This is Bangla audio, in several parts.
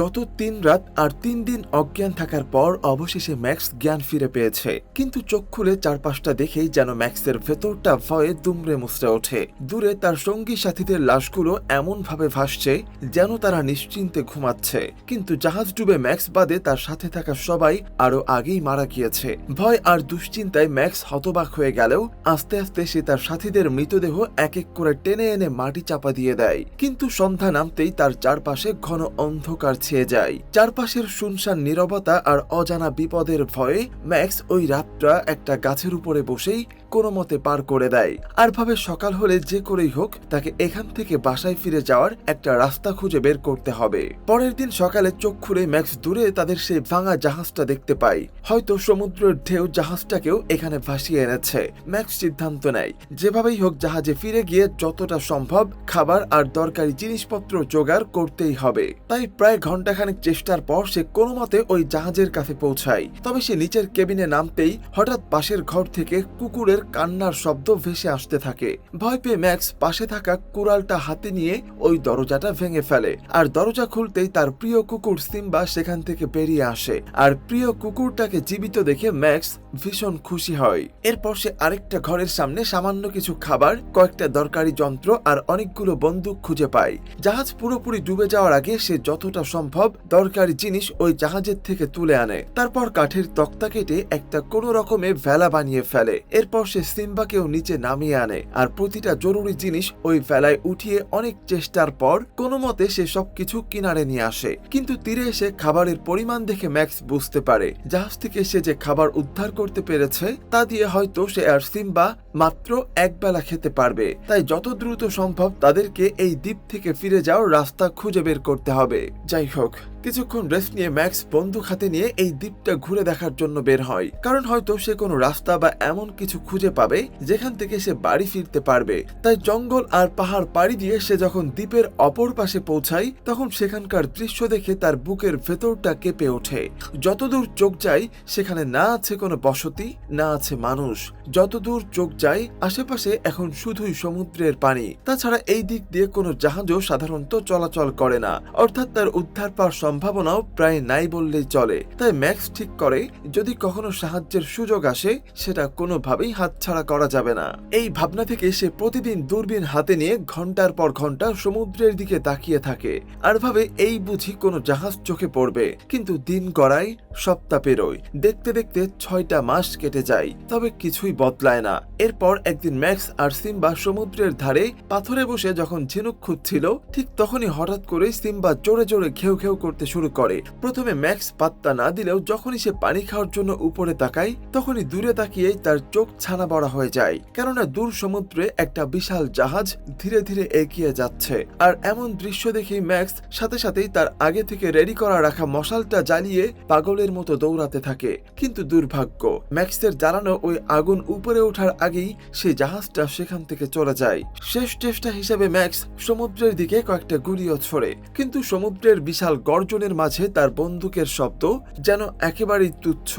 গত ৩ রাত আর ৩ দিন অজ্ঞান থাকার পর অবশেষে ম্যাক্স জ্ঞান ফিরে পেয়েছে, কিন্তু চোখ খুলে চারপাশটা দেখেই যেন ম্যাক্সের ভেতরটা ভয়ে দুমড়ে মুচড়ে ওঠে। দূরে তার সঙ্গী সাথীদের লাশগুলো এমনভাবে ভাসছে যেন তারা নিশ্চিন্তে ঘুমাচ্ছে, কিন্তু জাহাজ ডুবে ম্যাক্স বাদে তার সাথে থাকা সবাই আরো আগেই মারা গিয়েছে। ভয় আর দুশ্চিন্তায় ম্যাক্স হতবাক হয়ে গেলেও আস্তে আস্তে সে তার সাথীদের মৃতদেহ এক এক করে টেনে এনে মাটি চাপা দিয়ে দেয়। কিন্তু সন্ধ্যা নামতেই তার চারপাশে ঘন অন্ধকার ছেয়ে যায়। চারপাশের শুনশান নীরবতা আর অজানা বিপদের ভয়ে ম্যাক্স ওই রাতটা একটা গাছের উপরে বসেই কোনো মতে পার করে দেয়, আর ভাবে সকাল হলে যে করেই হোক তাকে এখান থেকে বাসায় ফিরে যাওয়ার একটা রাস্তা খুঁজে বের করতে হবে। পরের দিন সকালে চোখ খুলে ম্যাক্স দূরে তাদের সেই ভাঙা জাহাজটা দেখতে পায়। হয়তো সমুদ্রের ঢেউ জাহাজটাকেও এখানে ভাসিয়ে এনেছে। ম্যাক্স সিদ্ধান্ত নেয় যেভাবেই হোক জাহাজে ফিরে গিয়ে যতটা সম্ভব খাবার আর দরকারি জিনিসপত্র জোগাড় করতেই হবে। তাই প্রায় ঘন্টাখানেক চেষ্টার পর সে কোনো মতে ওই জাহাজের কাছে পৌঁছায়। তবে সে নিচের কেবিনে নামতেই হঠাৎ পাশের ঘর থেকে কুকুরের কান্নার শব্দ ভেসে আসতে থাকে। ভয় পেয়ে ম্যাক্স পাশে থাকা কুড়ালটা হাতে নিয়ে ওই দরজাটা ভেঙে ফেলে, আর দরজা খুলতেই তার প্রিয় কুকুর সিম্বা সেখান থেকে বেরিয়ে আসে। আর প্রিয় কুকুরটাকে জীবিত দেখে ম্যাক্স ভীষণ খুশি হয়। এরপর সে আরেকটা ঘরের সামনে সামান্য কিছু খাবার, কয়েকটা দরকারি যন্ত্র আর অনেকগুলো বন্দুক খুঁজে পায়। জাহাজ পুরোপুরি ডুবে যাওয়ার আগে সে যতটা সম্ভব দরকারি জিনিস ওই জাহাজের থেকে তুলে আনে। তারপর কাঠের তক্তা কেটে একটা কোনো রকমে ভেলা বানিয়ে ফেলে। এরপর সে সিম্বাকেও নিচে নামিয়ে আনে, আর প্রতিটা জরুরি জিনিস ওই ভেলায় উঠিয়ে অনেক চেষ্টার পর কোনো মতে সে সবকিছু কিনারে নিয়ে আসে। কিন্তু তীরে এসে খাবারের পরিমাণ দেখে ম্যাক্স বুঝতে পারে জাহাজ থেকে সে যে খাবার উদ্ধার করতে পেরেছে তা দিয়ে হয়তো সে আর সিম্বা মাত্র একবেলা খেতে পারবে। তাই যত দ্রুত সম্ভব তাদেরকে এই দ্বীপ থেকে ফিরে যাওয়ার রাস্তা খুঁজে বের করতে হবে। যাই হোক, কিছুক্ষণ রেস্ট নিয়ে ম্যাক্স বন্দুক হাতে নিয়ে এই দ্বীপটা ঘুরে দেখার জন্য বের হয়, কারণ হয়তো সে কোনো রাস্তা বা এমন কিছু খুঁজে পাবে যেখান থেকে সে বাড়ি ফিরতে পারবে। তাই জঙ্গল আর পাহাড় পাড়ি দিয়ে সে যখন দ্বীপের অপর পাশে পৌঁছায় তখন সেখানকার দৃশ্য দেখে তার বুকের ভেতরটা কেঁপে ওঠে। যতদূর চোখ যায় সেখানে না আছে কোনো বসতি, না আছে মানুষ। যতদূর চোখ যায় আশেপাশে এখন শুধুই সমুদ্রের পানি। তাছাড়া এই দিক দিয়ে কোনো জাহাজও সাধারণত চলাচল করে না, অর্থাৎ তার উদ্ধার পাওয়ার সম্ভাবনাও প্রায় নাই বললেই চলে। তাই ম্যাক্স ঠিক করে যদি কখনো সাহায্যের সুযোগ আসে সেটা কোনোভাবেই হাতছাড়া করা যাবে না। এই ভাবনা থেকে সে প্রতিদিন দূরবীন হাতে নিয়ে ঘন্টার পর ঘন্টা সমুদ্রের দিকে তাকিয়ে থাকে, আর ভাবে এই বুঝি কোনো জাহাজ চোখে পড়বে। কিন্তু দিন গড়ায়, সপ্তাহ পেরোয়, দেখতে দেখতে 6টা মাস কেটে যায়, তবে কিছুই বদলায় না। এরপর একদিন ম্যাক্স আর সিম্বা সমুদ্রের ধারে পাথরে বসে যখন ঝিনুক খুঁজছিল ঠিক তখনই হঠাৎ করে সিম্বা জোরে জোরে ঘেউ ঘেউ করতে শুরু করে। প্রথমে ম্যাক্স পাত্তা না দিলেও যখনই সে পানি খাওয়ার জন্য উপরে তাকায় তখনই দূরে তাকিয়েই তার চোখ ছানা বড়া হয়ে যায়, কেননা দূর সমুদ্রে একটা বিশাল জাহাজ ধীরে ধীরে এগিয়ে যাচ্ছে। আর এমন দৃশ্য দেখেই ম্যাক্স সাথে সাথেই তার আগে থেকে রেডি করা রাখা মশালটা জ্বালিয়ে পাগলের মতো দৌড়াতে থাকে। কিন্তু দুর্ভাগ্য, ম্যাক্সের জ্বালানো ওই আগুন উপরে ওঠার আগেই সেই জাহাজটা সেখান থেকে চলে যায়। শেষ চেষ্টা হিসেবে ম্যাক্স সমুদ্রের দিকে কয়েকটা গুলিও ছোড়ে, কিন্তু সমুদ্রের বিশাল গর্জনের মাঝে তার বন্দুকের শব্দ যেন একেবারেই তুচ্ছ।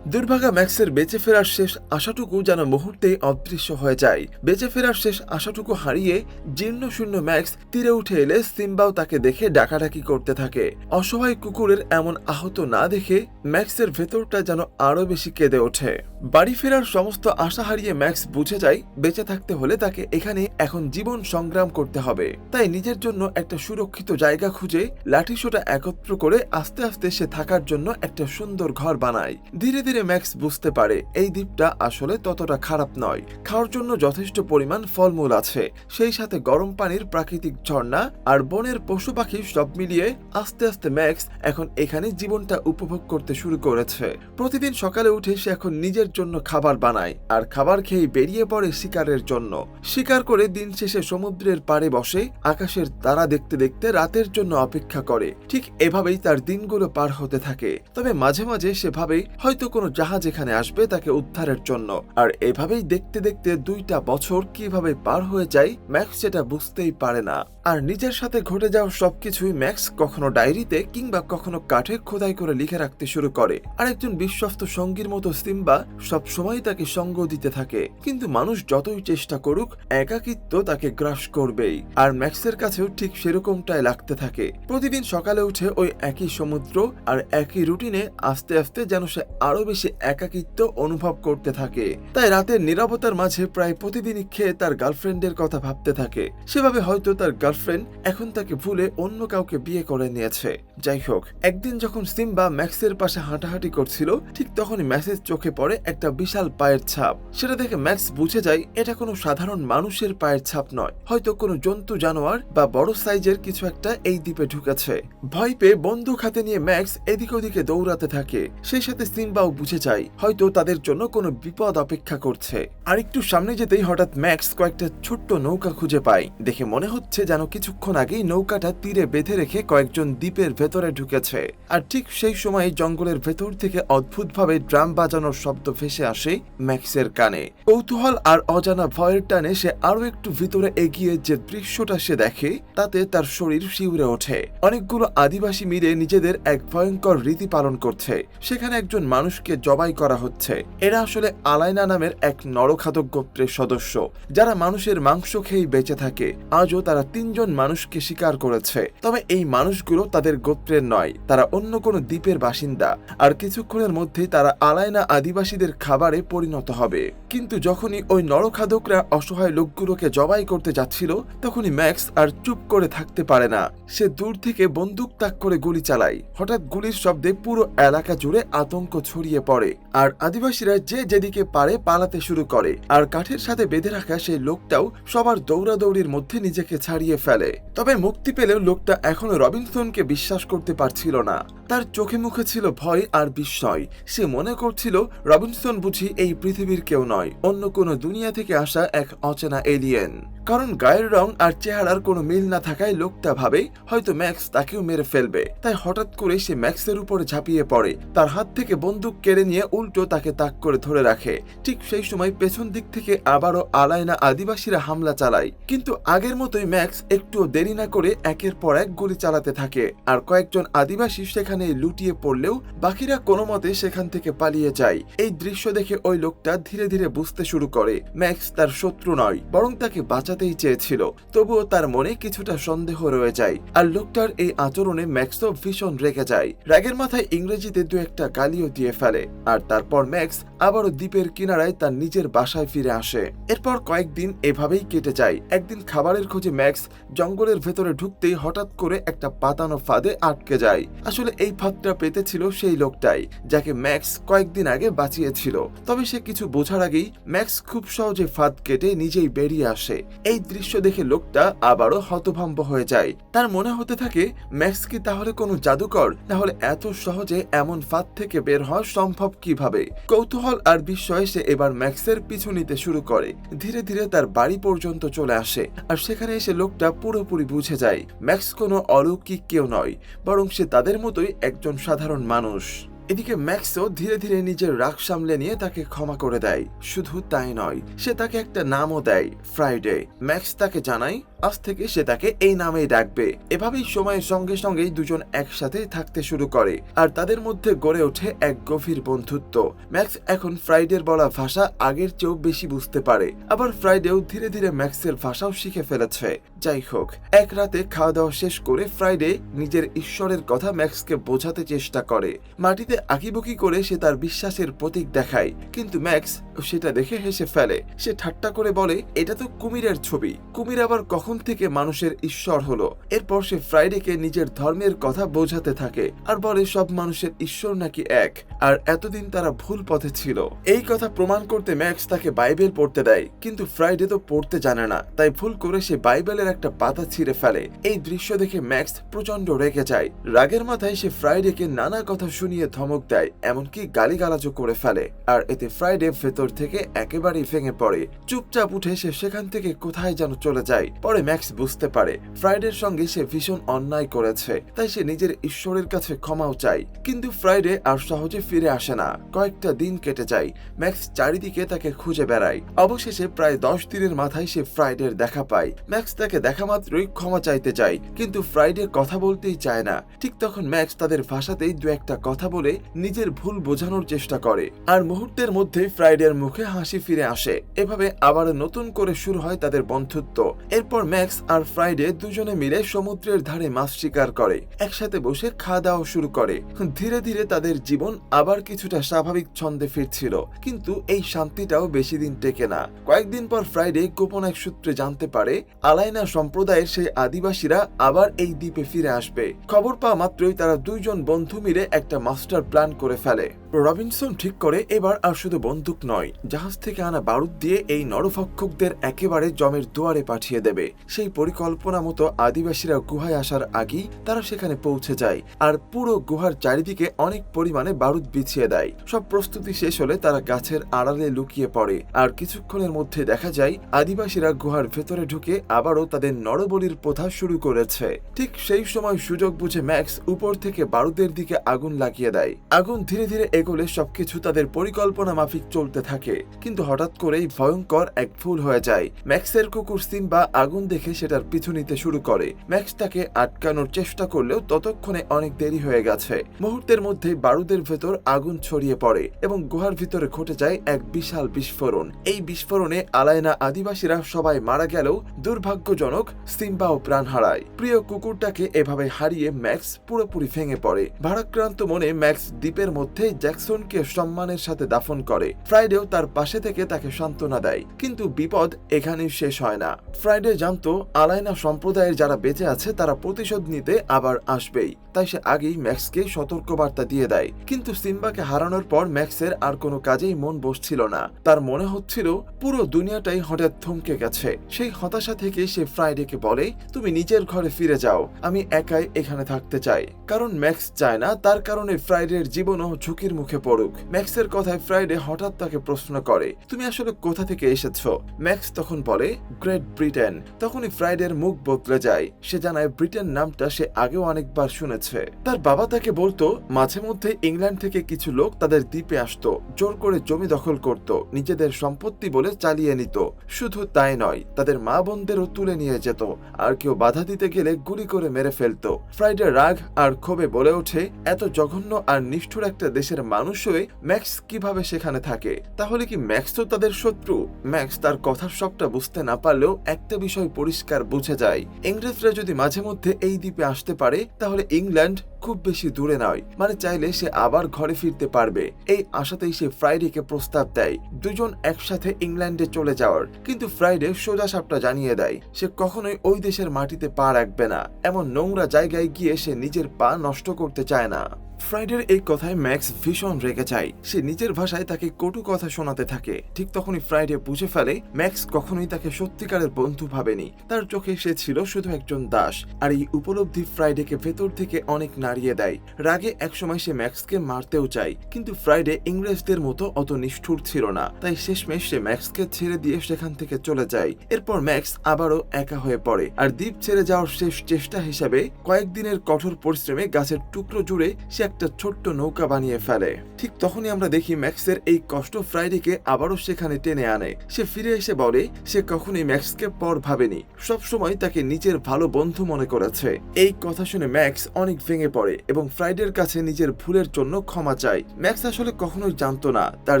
দুর্ভাগা ম্যাক্সের বেঁচে ফেরার শেষ আশাটুকু যেন মুহূর্তেই অদৃশ্য হয়ে যায়। বেঁচে ফেরার শেষ আশাটুকু হারিয়ে জীর্ণ শূন্য ম্যাক্স তীরে উঠে এলে সিম্বাও তাকে দেখে ডাকাডাকি করতে থাকে। অসহায় কুকুরের এমন আহত না দেখে ম্যাক্সের ভেতরটা যেন আরো বেশি কেঁদে ওঠে। বাড়ি ফেরার সমস্ত আশা হারিয়ে ম্যাক্স বুঝে যায় বেঁচে থাকতে হলে তাকে এখানে এখন জীবন সংগ্রাম করতে হবে। তাই নিজের জন্য একটা সুরক্ষিত জায়গা খুঁজে লাঠিসোঁটা একত্র করে আস্তে আস্তে সে থাকার জন্য একটা সুন্দর ঘর বানায়। ধীরে ধীরে ম্যাক্স বুঝতে পারে এই দ্বীপটা আসলে ততটা খারাপ নয়। খাওয়ার জন্য যথেষ্ট পরিমাণ ফলমূল আছে, সেই সাথে গরম পানির প্রাকৃতিক ঝর্ণা আর বনের পশু পাখি সব মিলিয়ে আস্তে আস্তে ম্যাক্স এখন এখানে জীবনটা উপভোগ করতে শুরু করেছে। প্রতিদিন সকালে উঠে সে এখন নিজের জন্য খাবার বানায়, আর খাবার খেয়ে বেরিয়ে পড়ে শিকারের জন্য। শিকার করে দিন শেষে সমুদ্রের পাড়ে বসে আকাশের তারা দেখতে দেখতে রাতের জন্য অপেক্ষা করে। ঠিক এভাবেই তার দিনগুলো পার হতে থাকে। তবে মাঝে মাঝে সে ভাবে হয়তো কোনো জাহাজ এখানে আসবে তাকে উদ্ধারের জন্য। আর এভাবেই দেখতে দেখতে 2টা বছর কিভাবে পার হয়ে যায় ম্যাক্স সেটা বুঝতেই পারে না। আর নিজের সাথে ঘটে যাওয়া সবকিছুই ম্যাক্স কখনো ডায়েরিতে কিংবা কখনো কাঠে খোদাই করে লিখে রাখতে শুরু করে। আর একজন বিশ্বস্ত সঙ্গীর মতো সিম্বা সবসময় তাকে সঙ্গ দিতে থাকে। কিন্তু মানুষ যতই চেষ্টা করুক, একাকিত্ব তাকে গ্রাস করবেই। আর ম্যাক্সের কাছেও ঠিক সেরকমটাই লাগতে থাকে। প্রতিদিন সকালে উঠে ওই একই সমুদ্র আর একই রুটিনে আস্তে আস্তে যেন সে আরো বেশি একাকিত্ব অনুভব করতে থাকে। তাই রাতের নীরবতার মাঝে প্রায় প্রতিদিনই খেয়ে তার গার্লফ্রেন্ডের কথা ভাবতে থাকে। সেভাবে হয়তো তার গার্লফ্রেন্ড এখন তাকে ভুলে অন্য কাউকে বিয়ে করে নিয়েছে। যাই হোক, একদিন যখন সিম্বা ম্যাক্সের পাশে হাঁটাহাঁটি করছিল, ঠিক তখনই ম্যাক্সের চোখে পড়ে একটা বিশাল পায়ের ছাপ। সেটা দেখে ম্যাক্স বুঝে যায় এটা কোনো সাধারণ মানুষের পায়ের ছাপ নয়, হয়তো কোনো জন্তু জানোয়ার বা বড় সাইজের কিছু একটা এই দ্বীপে ঢুকেছে। ভয় পেয়ে বন্দুক হাতে নিয়ে ম্যাক্স এদিক ওদিকে দৌড়াতে থাকে। সেই সাথে সিম্বাও বুঝে যায় হয়তো তাদের জন্য কোনো বিপদ অপেক্ষা করছে। আর একটু সামনে যেতেই হঠাৎ ম্যাক্স কয়েকটা ছোট্ট নৌকা খুঁজে পায়। দেখে মনে হচ্ছে যেন কিছুক্ষণ আগেই নৌকাটা তীরে বেঁধে রেখে কয়েকজন দ্বীপের ভেতরে ঢুকেছে। আর ঠিক সেই সময় জঙ্গলের ভেতর থেকে অদ্ভুতভাবে ড্রাম বাজানোর শব্দ ভেসে আসে ম্যাক্সের কানে। কৌতূহল আর অজানা ভয়ের টানে সে আরো একটু ভিতরে এগিয়ে যে দৃশ্যটা সে দেখে, তাতে তার শরীর শিউরে ওঠে। অনেকগুলো আদিবাসী মিলে নিজেদের এক ভয়ঙ্কর রীতি পালন করছে। সেখানে একজন মানুষকে জবাই করা হচ্ছে। এরা আসলে আলাইনা নামের এক নরখাদক গোত্রের সদস্য, যারা মানুষের মাংস খেয়েই বেঁচে থাকে। আজও তারা 3 জন মানুষকে শিকার করেছে। তবে এই মানুষগুলো তাদের গোত্রের নয়, তারা অন্য কোনো দ্বীপের বাসিন্দা। আর কিছুক্ষণের মধ্যেই তারা আলাইনা আদিবাসীদের খাবারে পরিণত হবে। কিন্তু যখনই ওই নরখাদকরা অসহায় লোকগুলোকে জবাই করতে যাচ্ছিল, তখনই ম্যাক্স আর চুপ করে থাকতে পারে না। সে দূর থেকে বন্দুক তাক করে গুলি চালায়। হঠাৎ গুলির শব্দে পুরো এলাকা জুড়ে আতঙ্ক ছড়িয়ে পড়ে। আর আদিবাসীরা যে যেদিকে পারে পালাতে শুরু করে। আর কাঠের সাথে বেঁধে রাখা সেই লোকটাও সবার দৌড়াদৌড়ির মধ্যে নিজেকে ছাড়িয়ে ফেলে। তবে মুক্তি পেলেও লোকটা এখনো রবিনসনকে বিশ্বাস করতে পারছিল না। তার চোখে মুখে ছিল ভয় আর বিস্ময়। সে মনে করছিল রবিনসন বুঝি এই পৃথিবীর কেউ নয়, অন্য কোনো দুনিয়া থেকে আসা এক অচেনা এলিয়েন। কারণ গায়ের রং আর চেহারার কোনো মিল না থাকায় লোকটা ভাবে হয়তো ম্যাক্স তাকেও মেরে ফেলবে। তাই হঠাৎ করে সে ম্যাক্সের উপরে ঝাঁপিয়ে পড়ে। তার হাত থেকে বন্দুক কেড়ে নিয়ে উল্টো তাকে তাক করে ধরে রাখে। ঠিক সেই সময় পেছন দিক থেকে আবারও আলাইনা আদিবাসীরা হামলা চালায়। কিন্তু আগের মতোই ম্যাক্স একটুও দেরি না করে একের পর এক গুলি চালাতে থাকে। আর কয়েকজন আদিবাসী সেখানে লুটিয়ে পড়লেও বাকিরা কোনো মতে সেখান থেকে পালিয়ে যায়। এই দৃশ্য দেখে ওই লোকটা ধীরে ধীরে বুঝতে শুরু করে ম্যাক্স তার শত্রু নয়, বরং তাকে বাঁচাতেই চেয়েছিল। তবুও তার মনে কিছুটা সন্দেহ রয়ে যায়। আর লোকটার এই আচরণে ম্যাক্সও ভীষণ রেগে যায়। রাগের মাথায় ইংরেজিতে 2-1টা গালিও দিয়ে ফেলে। আর তারপর ম্যাক্স আবারও দ্বীপের কিনারায় তার নিজের বাসায় ফিরে আসে। এরপর কয়েকদিন এভাবেই কেটে যায়। একদিন খাবারের খোঁজে ম্যাক্স জঙ্গলের ভেতরে ঢুকতেই হঠাৎ করে একটা পাতানো ফাঁদে আটকে যায়। আসলে এই ফাঁদটা পেতেছিল সেই লোকটাই, যাকে ম্যাক্স কয়েকদিন আগে বাঁচিয়েছিল। তবে সে কিছু বোঝার আগেই ম্যাক্স খুব সহজে ফাঁদ কেটে নিজেই বেরিয়ে আসে। এই দৃশ্য দেখে লোকটা আবারও হতভম্ব হয়ে যায়। তার মনে হতে থাকে ম্যাক্স কি তাহলে কোনো জাদুকর? তাহলে এত সহজে এমন ফাঁদ থেকে বের হওয়া সম্ভব কিভাবে? কৌতূহল আর বিস্ময়ে সে এবার ম্যাক্সের পিছু নিতে শুরু করে। ধীরে ধীরে তার বাড়ি পর্যন্ত চলে আসে। আর সেখানে এসে লোকটা পুরোপুরি বুঝে যায় ম্যাক্স কোনো অলৌকিক কেউ নয়, বরং সে তাদের মতোই একজন সাধারণ মানুষ। এদিকে ম্যাক্সও ধীরে ধীরে নিজের রাগ সামলে নিয়ে তাকে ক্ষমা করে দেয়। শুধু তাই নয়, সে তাকে একটা নামও দেয়, ফ্রাইডে। ম্যাক্স তাকে জানায় আজ থেকে সে তাকে এই নামেই ডাকবে। এভাবেই সময়ের সঙ্গে সঙ্গেই দুজন একসাথে থাকতে শুরু করে। আর তাদের মধ্যে গড়ে ওঠে এক গভীর বন্ধুত্ব। ম্যাক্স এখন ফ্রাইডের বলা ভাষা আগের চেয়েও বেশি বুঝতে পারে। আবার ফ্রাইডেও ধীরে ধীরে ম্যাক্সের ভাষাও শিখে ফেলেছে। যাই হোক, এক রাতে খাওয়া দাওয়া শেষ করে ফ্রাইডে নিজের ঈশ্বরের কথা ম্যাক্সকে বোঝাতে চেষ্টা করে। মাটিতে আঁকিবুকি করে সে তার বিশ্বাসের প্রতীক দেখায়। কিন্তু ম্যাক্স সেটা দেখে হেসে ফেলে। সে ঠাট্টা করে বলে এটা তো কুমিরের ছবি, কুমির আবার কখন থেকে মানুষের ঈশ্বর হলো। এরপর সে ফ্রাইডেকে নিজের ধর্মের কথা বোঝাতে থাকে আর বলে সব মানুষের ঈশ্বর নাকি এক, আর এতদিন তারা ভুল পথে ছিল। এই কথা প্রমাণ করতে ম্যাক্স তাকে বাইবেল পড়তে দেয়। কিন্তু ফ্রাইডে তো পড়তে জানে না, তাই ভুল করে সে বাইবেলের একটা পাতা ছিঁড়ে ফেলে। এই দৃশ্য দেখে ম্যাক্স প্রচন্ড রেগে যায়। রাগের মাথায় সে ফ্রাইডেকে নানা কথা শুনিয়ে ধমক দেয়, এমনকি গালিগালাজও করে ফেলে। আর এতে ফ্রাইডে ভেতর থেকে একেবারেই ভেঙে পড়ে। চুপচাপ উঠে সে সেখান থেকে কোথায় যেন চলে যায়। পরে ম্যাক্স বুঝতে পারে ফ্রাইডের সঙ্গে সে ভীষণ অন্যায় করেছে, তাই সে নিজের ঈশ্বরের কাছে ক্ষমাও চায়। কিন্তু ফ্রাইডে আর সহজে ফিরে আসে না। কয়েকটা দিন কেটে যায়, ম্যাক্স চারিদিকে তাকে খুঁজে বেড়ায়। অবশেষে প্রায় 10 দিনের মাথায় সে ফ্রাইডের দেখা পায়। ম্যাক্স তাকে দেখা মাত্রই ক্ষমা চাইতে চায়, কিন্তু ফ্রাইডে কথা বলতেই চায় না। ঠিক তখন ম্যাক্স তাদের ভাষাতেই দু একটা কথা বলে নিজের ভুল বোঝানোর চেষ্টা করে, আর মুহূর্তের মধ্যে ফ্রাইডের মুখে হাসি ফিরে আসে। এভাবে আবার নতুন করে শুরু হয় তাদের বন্ধুত্ব। এরপর ম্যাক্স আর ফ্রাইডে দুজনে মিলে সমুদ্রের ধারে মাছ শিকার করে, একসাথে বসে খাওয়া দাওয়া শুরু করে। ধীরে ধীরে তাদের জীবন আবার কিছুটা স্বাভাবিক ছন্দে ফিরছিল, কিন্তু এই শান্তিটাও বেশি দিন টেকে না। কয়েকদিন পর ফ্রাইডে গোপন এক সূত্রে জানতে পারে আলাইনা সম্প্রদায়ের সেই আদিবাসীরা আবার এই দ্বীপে ফিরে আসবে। খবর পাওয়া মাত্রই তারা দুইজন বন্ধু মিলে একটা মাস্টার প্ল্যান করে ফেলে। রবিনসন ঠিক করে এবার আর শুধু বন্দুক নয়, জাহাজ থেকে আনা বারুদ দিয়ে এই নরভক্ষকদের একেবারে জমের দুয়ারে পাঠিয়ে দেবে। সেই পরিকল্পনা মতো আদিবাসীরা গুহায় আসার আগেই তারা সেখানে পৌঁছে যায়, আর পুরো গুহার চারিদিকে অনেক পরিমাণে বারুদ বিছিয়ে দেয়। সব প্রস্তুতি শেষ হলে তারা গাছের আড়ালে লুকিয়ে পড়ে, আর কিছুক্ষণের মধ্যে দেখা যায় আদিবাসীরা গুহার ভেতরে ঢুকে আবারও তাদের নরবলির প্রথা শুরু করেছে। ঠিক সেই সময় সুযোগ বুঝে ম্যাক্স উপর থেকে বারুদের দিকে আগুন লাগিয়ে দেয়। আগুন ধীরে ধীরে এগোলে সবকিছু তাদের পরিকল্পনা মাফিক চলতে থাকে, কিন্তু হঠাৎ করেই ভয়ঙ্কর এক ভুল হয়ে যায়। ম্যাক্সের কুকুর সিম্বা আগুন দেখে সেটার পিছু নিতে শুরু করে। ম্যাক্স তাকে আটকানোর চেষ্টা করলেও ততক্ষণে অনেক দেরি হয়ে গেছে। মুহূর্তের মধ্যে বারুদের ভেতর আগুন ছড়িয়ে পড়ে এবং গুহার ভিতরে ঘটে যায় এক বিশাল বিস্ফোরণ। এই বিস্ফোরণে আলাইনা আদিবাসীরা সবাই মারা গেলেও দুর্ভাগ্যজনক সিম্বাও প্রাণ হারায়। প্রিয় কুকুরটাকে এভাবে হারিয়ে ম্যাক্স পুরোপুরি ভেঙে পড়ে। ভারাক্রান্ত মনে ম্যাক্স দ্বীপের মধ্যে জ্যাকসনকে সম্মানের সাথে দাফন করে। ফ্রাইডেও তার পাশে থেকে তাকে সান্ত্বনা দেয়, কিন্তু বিপদ এখানেই শেষ হয় না। ফ্রাইডে জানতো আলাইনা সম্প্রদায়ের যারা বেঁচে আছে তারা প্রতিশোধ নিতে আবার আসবেই, তাই সে আগেই ম্যাক্সকে সতর্কবার্তা দিয়ে দেয়। কিন্তু সিম্বাকে হারানোর পর ম্যাক্সের আর কোনো কাজেই মন বসছিল না। তার মনে হচ্ছিল পুরো দুনিয়াটাই হঠাৎ থমকে গেছে। সেই হতাশা থেকে সে ফ্রাইডেকে বলে, তুমি নিজের ঘরে ফিরে যাও, আমি একাই এখানে থাকতে চাই। কারণ ম্যাক্স চায় না তার কারণে ফ্রাইডের জীবনও ঝুঁকির মুখে পড়ুক। ম্যাক্সের কথায় ফ্রাইডে হঠাৎ তাকে প্রশ্ন করে, তুমি আসলে কোথা থেকে এসেছো? ম্যাক্স তখন বলে, গ্রেট ব্রিটেন। তখনই ফ্রাইডের মুখ বদলে যায়। সে জানায় ব্রিটেন নামটা সে আগেও অনেকবার শুনেছে। তার বাবা তাকে বলতো মাঝে মধ্যে ইংল্যান্ড থেকে কিছু লোক তাদের দ্বীপে আসতো, জোর করে জমি দখল করত, নিজেদের সম্পত্তি বলে চালিয়ে নিত। শুধু তাই নয়, তাদের মা বোনদেরও তুলে নিয়ে যেত, আর কেউ বাধা দিতে গেলে গুলি করে মেরে ফেলতো। ফ্রাইডে রাগ আর ক্ষোভে বলে ওঠে, এত জঘন্য আর নিষ্ঠুর একটা দেশের মানুষ হয়ে ম্যাক্স কিভাবে সেখানে থাকে? তাহলে কি ম্যাক্স তো তাদের শত্রু? ম্যাক্স তার কথার সবটা বুঝতে না পারলেও একটা বিষয় পরিষ্কার বুঝে যায়, ইংরেজরা যদি মাঝে মধ্যে এই দ্বীপে আসতে পারে তাহলে ইংল্যান্ড খুব বেশি দূরে নয়, মানে চাইলে সে আবার ঘরে ফিরতে পারবে। এই আশাতেই সে ফ্রাইডেকে প্রস্তাব দেয় দুজন একসাথে ইংল্যান্ডে চলে যাওয়ার। কিন্তু ফ্রাইডে সোজা সাপটা জানিয়ে দেয় সে কখনোই ওই দেশের মাটিতে পা রাখবে না। এমন নোংরা জায়গায় গিয়ে সে নিজের পা নষ্ট করতে চায় না। ফ্রাইডের এই কথায় ম্যাক্স ভীষণ রেগে যায়। সে নিজের ভাষায় তাকে কটু কথা শোনাতে থাকে। ঠিক তখনই ফ্রাইডে বুঝে ফেলে ম্যাক্স কখনোই তাকে সত্যিকারের বন্ধু ভাবেনি। তার চোখে সে ছিল শুধু একজন দাস। আর এই উপলব্ধি ফ্রাইডেকে ভেতর থেকে অনেক নাড়িয়ে দেয়। রাগে একসময় সে ম্যাক্সকে মারতেও চায়, কিন্তু ফ্রাইডে ইংরেজদের মতো অত নিষ্ঠুর ছিল না। তাই শেষমেশ সে ম্যাক্সকে ছেড়ে দিয়ে সেখান থেকে চলে যায়। এরপর ম্যাক্স আবারও একা হয়ে পড়ে, আর দ্বীপ ছেড়ে যাওয়ার শেষ চেষ্টা হিসাবে কয়েকদিনের কঠোর পরিশ্রমে গাছের টুকরো জুড়ে সে একটা ছোট্ট নৌকা বানিয়ে ফেলে। ঠিক তখনই আমরা দেখি ম্যাক্সের এই কষ্ট ফ্রাইডেকে আবারও সেখানে টেনে আনে। সে ফিরে এসে বলে সে কখনোই ম্যাক্সকে পর ভাবেনি, সবসময় তাকে নিজের ভালো বন্ধু মনে করেছে। এই কথা শুনে ম্যাক্স অনেক ভেঙে পড়ে এবং ফ্রাইডের কাছে নিজের ভুলের জন্য ক্ষমা চায়। ম্যাক্স আসলে কখনোই জানতো না তার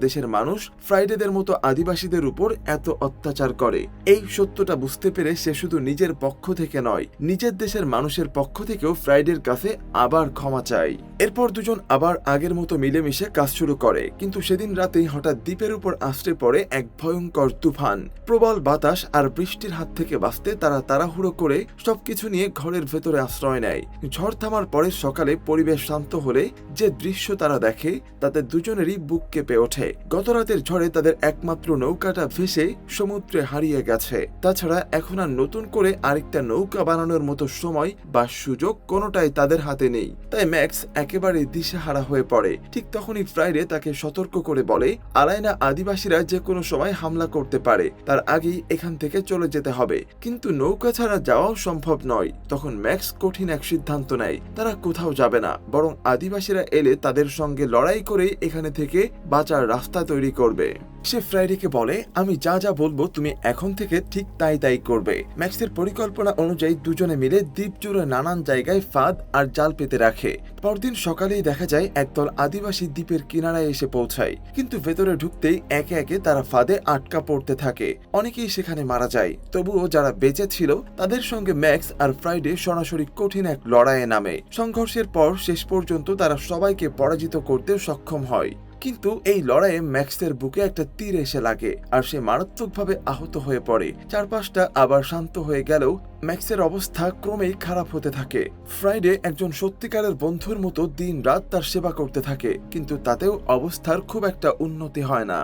দেশের মানুষ ফ্রাইডেদের মতো আদিবাসীদের উপর এত অত্যাচার করে। এই সত্যটা বুঝতে পেরে সে শুধু নিজের পক্ষ থেকে নয়, নিজের দেশের মানুষের পক্ষ থেকেও ফ্রাইডের কাছে আবার ক্ষমা চায়। এরপর দুজন আবার আগের মতো মিলেমিশে কাজ শুরু করে। কিন্তু সেদিন রাতেই হঠাৎ দ্বীপের উপর আছড়ে পড়ে এক ভয়ঙ্কর তুফান। প্রবল বাতাস আর বৃষ্টির হাত থেকে বাঁচতে তারা তাড়াহুড়ো করে সবকিছু নিয়ে ঘরের ভেতরে আশ্রয় নেয়। ঝড় থামার পরে সকালে পরিবেশ শান্ত হলে যে দৃশ্য তারা দেখে তাতে দুজনেরই বুক কেঁপে ওঠে। গত রাতের ঝড়ে তাদের একমাত্র নৌকাটা ভেসে সমুদ্রে হারিয়ে গেছে। তাছাড়া এখন আর নতুন করে আরেকটা নৌকা বানানোর মতো সময় বা সুযোগ কোনোটাই তাদের হাতে নেই। তাই ম্যাক্স একেবারে দিশেহারা হয়ে পড়ে। ঠিক তখনই ফ্রাইডে তাকে সতর্ক করে বলে আলাইনা আদিবাসীরা যে কোনো সময় হামলা করতে পারে, তার আগেই এখান থেকে চলে যেতে হবে। কিন্তু নৌকা ছাড়া যাওয়াও সম্ভব নয়। তখন ম্যাক্স কঠিন এক সিদ্ধান্ত নেয়, তারা কোথাও যাবে না, বরং আদিবাসীরা এলে তাদের সঙ্গে লড়াই করেই এখানে থেকে বাঁচার রাস্তা তৈরি করবে। সে ফ্রাইডেকে বলে আমি যা যা বলবো তুমি এখন থেকে ঠিক তাই করবে। ম্যাক্সের পরিকল্পনা অনুযায়ী দুজনে মিলে দ্বীপ জুড়ে নানান জায়গায় ফাঁদ আর জাল পেতে রাখে। পরদিন সকালেই দেখা যায় একদল আদিবাসী দ্বীপের কিনারায় এসে পৌঁছায়, কিন্তু ভেতরে ঢুকতেই একে একে তারা ফাঁদে আটকা পড়তে থাকে। অনেকেই সেখানে মারা যায়। তবুও যারা বেঁচে ছিল তাদের সঙ্গে ম্যাক্স আর ফ্রাইডে সরাসরি কঠিন এক লড়াইয়ে নামে। সংঘর্ষের পর শেষ পর্যন্ত তারা সবাইকে পরাজিত করতে সক্ষম হয়। কিন্তু এই লড়াইয়ে ম্যাক্সের বুকে একটা তীর এসে লাগে আর সে মারাত্মকভাবে আহত হয়ে পড়ে। চারপাশটা আবার শান্ত হয়ে গেলেও ম্যাক্সের অবস্থা ক্রমেই খারাপ হতে থাকে। ফ্রাইডে একজন সত্যিকারের বন্ধুর মতো দিন রাত তার সেবা করতে থাকে, কিন্তু তাতেও অবস্থার খুব একটা উন্নতি হয় না।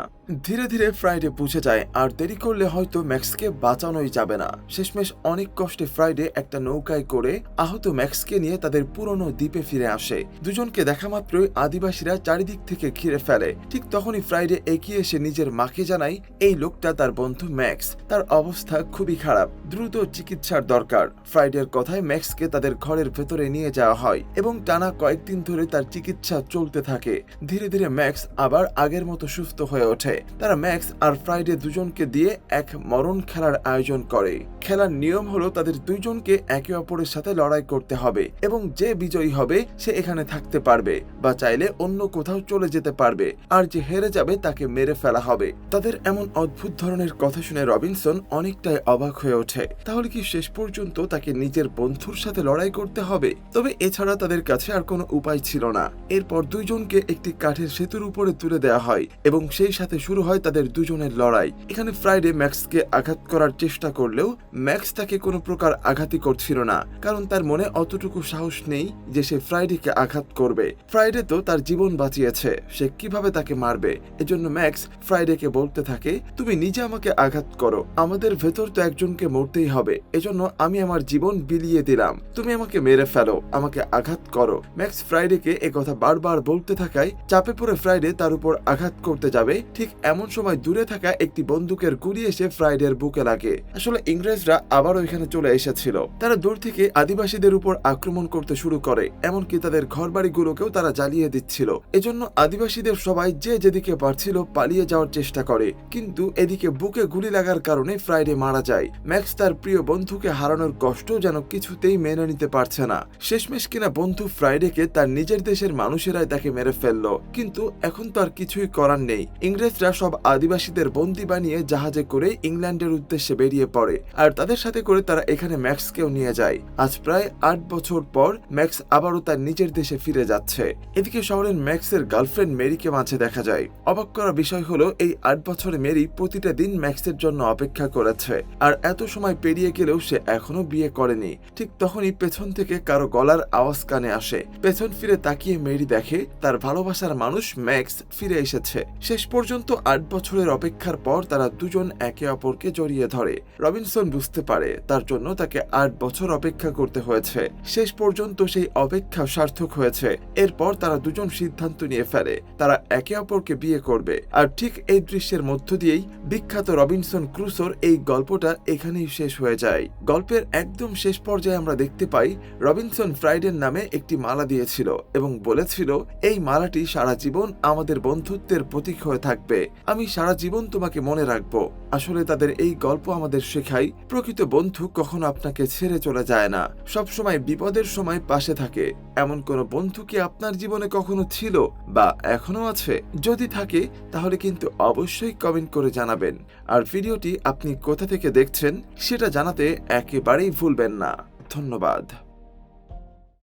ধীরে ধীরে ফ্রাইডে বুঝে যায় আর দেরি করলে হয়তো ম্যাক্সকে বাঁচানোই যাবে না। শেষমেশ অনেক কষ্টে ফ্রাইডে একটা নৌকায় করে আহত ম্যাক্সকে নিয়ে তাদের পুরনো দ্বীপে ফিরে আসে। দুজনকে দেখা মাত্রই আদিবাসীরা চারিদিক থেকে ঘিরে ফেলে। ঠিক তখনই ফ্রাইডে এগিয়ে এসে নিজের মাকে জানায় এই লোকটা তার বন্ধু ম্যাক্স, তার অবস্থা খুবই খারাপ, দ্রুত চিকিৎসার দরকার। ফ্রাইডের কথায় ম্যাক্সকে তাদের ঘরের ভেতরে নিয়ে যাওয়া হয় এবং টানা কয়েকদিন ধরে তার চিকিৎসা চলতে থাকে। ধীরে ধীরে ম্যাক্স আবার আগের মতো সুস্থ হয়ে ওঠে। তারা ম্যাক্স আর ফ্রাইডে দুজনকে দিয়ে এক মরণ খেলার আয়োজন করে। খেলার নিয়ম হলো তাদের দুইজনকে একে অপরের সাথে লড়াই করতে হবে এবং যে বিজয়ী হবে সে এখানে থাকতে পারবে বা চাইলে অন্য কোথাও চলে যেতে পারবে, আর যে হেরে যাবে তাকে মেরে ফেলা হবে। তাদের এমন অদ্ভুত ধরনের কথা শুনে রবিনসন অনেকটাই অবাক হয়ে ওঠে। তাহলে কি শেষ পর্যন্ত তাকে নিজের বন্ধুর সাথে লড়াই করতে হবে? তবে এছাড়া তাদের কাছে আর কোনো উপায় ছিল না। এরপর দুইজনকে একটি কাঠের সেতুর উপরে তুলে দেওয়া হয় এবং সেই সাথে শুরু হয় তাদের দুজনের লড়াই। এখানে ফ্রাইডে ম্যাক্সকে আঘাত করার চেষ্টা করলেও ম্যাক্স তাকে কোনো প্রকার আঘাতই করছিল না, কারণ তার মনে অতটুকু সাহস নেই যে সে ফ্রাইডেকে আঘাত করবে। ফ্রাইডে তো তার জীবন বাঁচিয়েছে, সে কিভাবে তাকে মারবে? এজন্য ম্যাক্স ফ্রাইডেকে বলতে থাকে তুমি নিজে আমাকে আঘাত করো, আমাদের ভেতর তো একজনকে মরতেই হবে, এজন্য আমি আমার জীবন বিলিয়ে দিলাম, তুমি আমাকে মেরে ফেলো, আমাকে আঘাত করো। ম্যাক্স ফ্রাইডেকে একথা বারবার বলতে থাকায় চাপে পড়ে ফ্রাইডে তার উপর আঘাত করতে যাবে। ঠিক এমন সময় দূরে থাকা একটি বন্দুকের গুলি এসে ফ্রাইডের বুকে লাগে। আসলে ইংরেজরা আবারও এখানে চলে এসেছিল। তারা দূর থেকে আদিবাসীদের উপর আক্রমণ করতে শুরু করে, এমনকি তাদের ঘরবাড়িগুলোকেও তারা জ্বালিয়ে দিচ্ছিল। এজন্য আদিবাসীদের সবাই যে যেদিকে পারছিল পালিয়ে যাওয়ার চেষ্টা করে, কিন্তু এদিকে বুকে গুলি লাগার কারণে ফ্রাইডে মারা যায়। ম্যাক্স তার প্রিয় বন্ধুকে হারানোর কষ্ট যেন কিছুতেই মেনে নিতে পারছে না। শেষমেশ কিনা বন্ধু ফ্রাইডেকে তার নিজের দেশের মানুষেরাই তাকে মেরে ফেললো, কিন্তু এখন তো আর কিছুই করার নেই। ইংরেজরা সব আদিবাসীদের বন্দী বানিয়ে জাহাজে করে ইংল্যান্ডের উদ্দেশ্যে বেরিয়ে পড়ে, আর তাদের সাথে করে তারা এখানে ম্যাক্সকেও নিয়ে যায়। আজ প্রায় 8 বছর পর ম্যাক্স আবারও তার নিজের দেশে ফিরে যাচ্ছে। এদিকে শহরের ম্যাক্সের গার্লফ্রেন্ড মেরিকে মাঝে দেখা যায়। অবাক করা বিষয় হলো এই 8 বছরে মেরি প্রতিটা দিন ম্যাক্সের জন্য অপেক্ষা করেছে, আর এত সময় পেরিয়ে গেলেও সে এখনো বিয়ে করেনি। ঠিক তখনই পেছন থেকে কারো গলার আওয়াজ কানে আসে। পেছন ফিরে তাকিয়ে মেরি দেখে তার ভালোবাসার মানুষ ম্যাক্স ফিরে এসেছে। শেষ পর্যন্ত 8 বছরের অপেক্ষার পর তারা দুজন একে অপরকে জড়িয়ে ধরে। রবিনসন বুঝতে পারে তার জন্য তাকে 8 বছর অপেক্ষা করতে হয়েছে। শেষ পর্যন্ত সেই অপেক্ষা সার্থক হয়েছে। এরপর তারা দুজন সিদ্ধান্ত নিয়ে ফেলে তারা একে অপরকে বিয়ে করবে। আর ঠিক এই দৃশ্যের মধ্য দিয়েই বিখ্যাত রবিনসন ক্রুসোর এই গল্পটা এখানেই শেষ হয়ে যায়। গল্পের একদম শেষ পর্যায়ে আমরা দেখতে পাই রবিনসন ফ্রাইডের নামে একটি মালা দিয়েছিল এবং বলেছিল এই মালাটি সারা জীবন আমাদের বন্ধুত্বের প্রতীক হয়ে থাকবে, আমি সারা জীবন তোমাকে মনে রাখবো। আসলে তাদের এই গল্প আমাদের শেখায় প্রকৃত বন্ধু কখনো আপনাকে ছেড়ে চলে যায় না, সবসময় বিপদের সময় পাশে থাকে। এমন কোনো বন্ধু কি আপনার জীবনে কখনো ছিল বা এখনো আছে? যদি থাকে তাহলে কিন্তু অবশ্যই কমেন্ট করে জানাবেন। আর ভিডিওটি আপনি কোথা থেকে দেখছেন সেটা জানাতে একেবারেই ভুলবেন না। ধন্যবাদ।